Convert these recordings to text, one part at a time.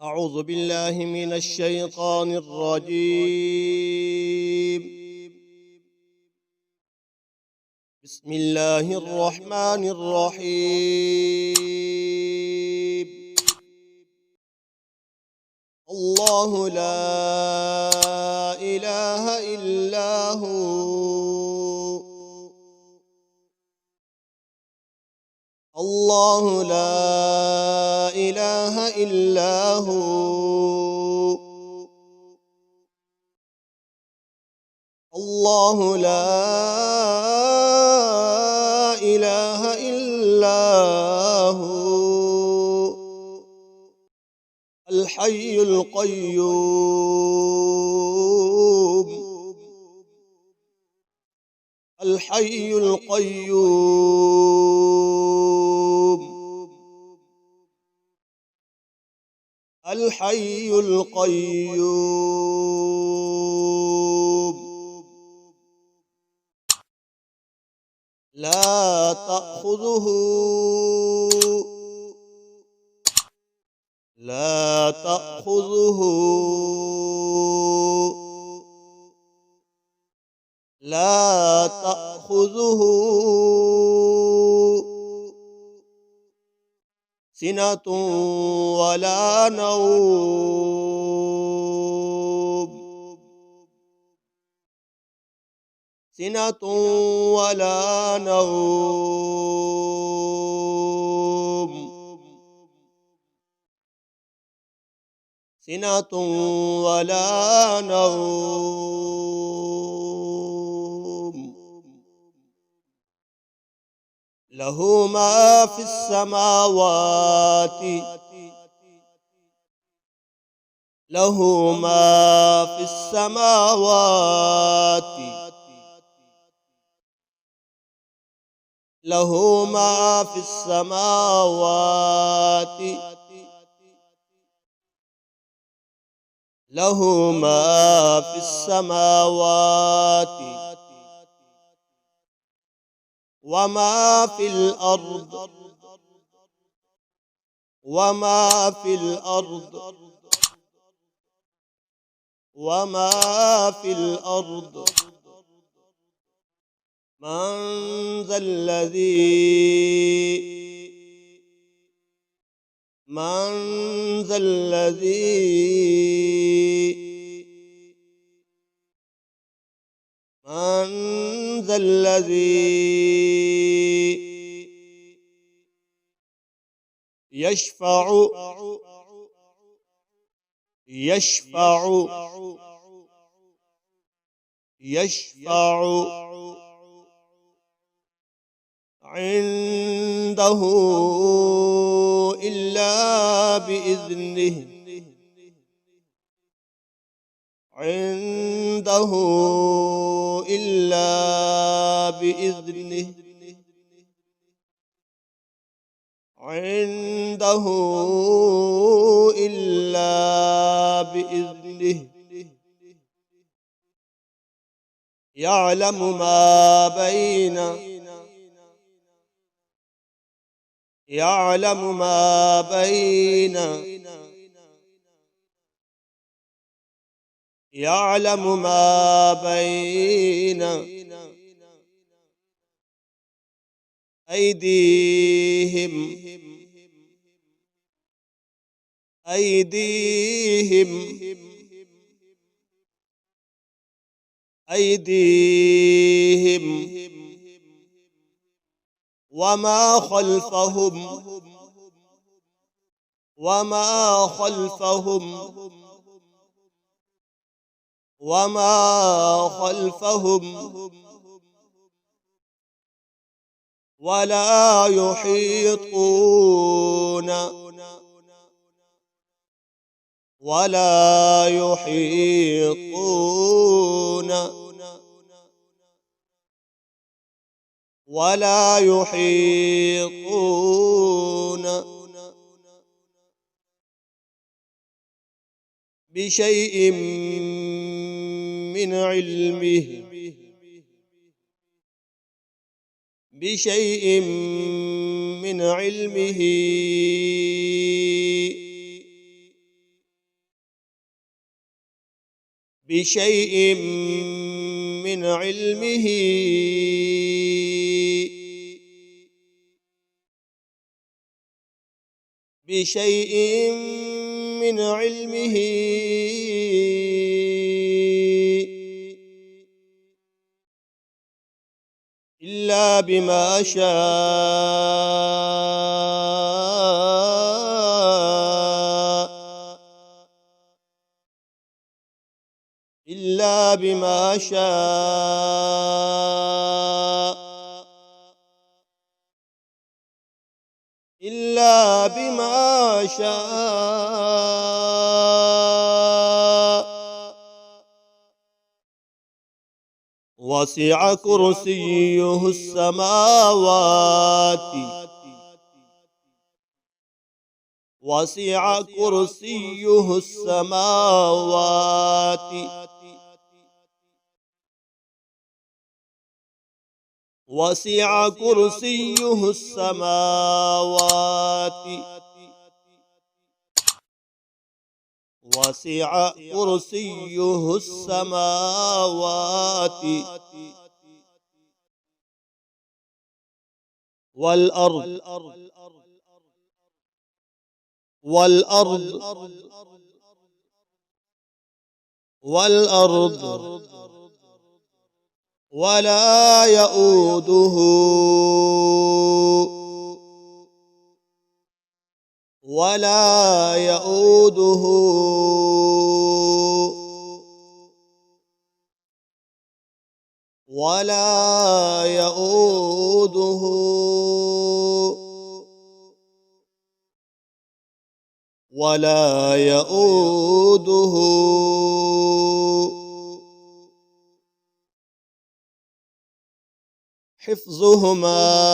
أعوذ بالله من الشيطان الرجيم. بسم الله الرحمن الرحيم. الله لا إله إلا هو، الله لا إله إلا هو، الله لا إله إلا هو، الحي القيوم، الحي القيوم، الحي القيوم، لا تأخذه لا تأخذه لا تأخذه سنة ولا نوم، سنة ولا نوم، سنة ولا نوم. له ما في السماوات، له ما في السماوات، له ما في السماوات، له ما في السماوات وما في الأرض، وما في الأرض، وما في الأرض. من ذا الذي يشفع عنده إلا بإذنه، عنده إلا بإذنه، عنده إلا بإذنه. يعلم ما بين يعلم ما بين يعلم ما بين أيديهم وما خلفهم، وما خلفهم، وما خلفهم. ولا يحيطون ولا يحيطون ولا يحيطون بشيء من علمه، بشيء من علمه بشيء من علمه بشيء من علمه إلا بما شاء إلا بما شاء إلا بما شاء وسع كرسيه السماوات وسع كرسيه السماوات وسع كرسيه السماوات وسع كرسيه السماوات والأرض والأرض والأرض ولا يؤوده ولا يؤوده ولا يؤوده ولا يؤوده حفظهما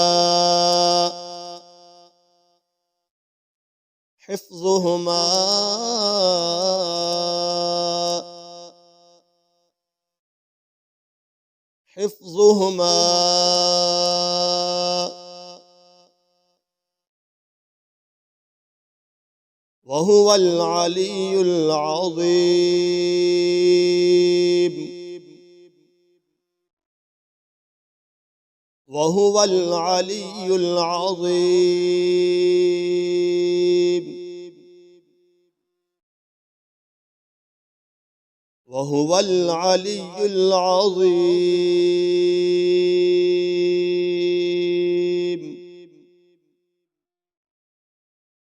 حفظهما حفظهما وهو العلي العظيم وهو العلي العظيم وهو العلي العظيم